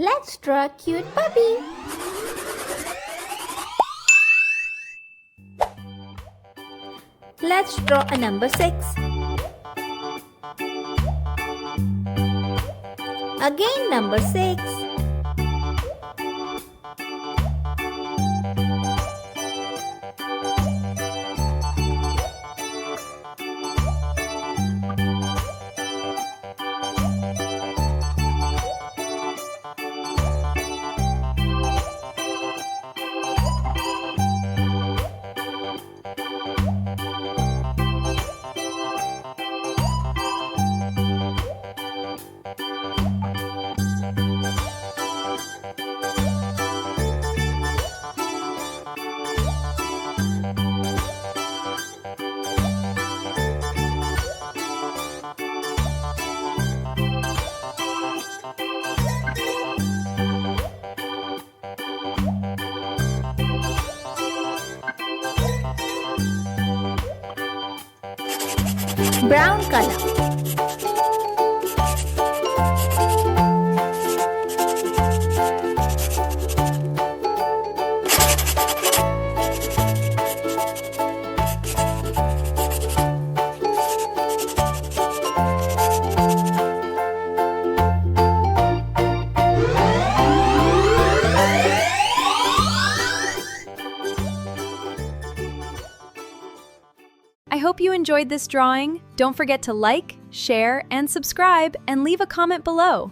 Let's draw a cute puppy. Let's draw a number 6. Again number 6. Brown color. I hope you enjoyed this drawing. Don't forget to like, share, and subscribe, and leave a comment below.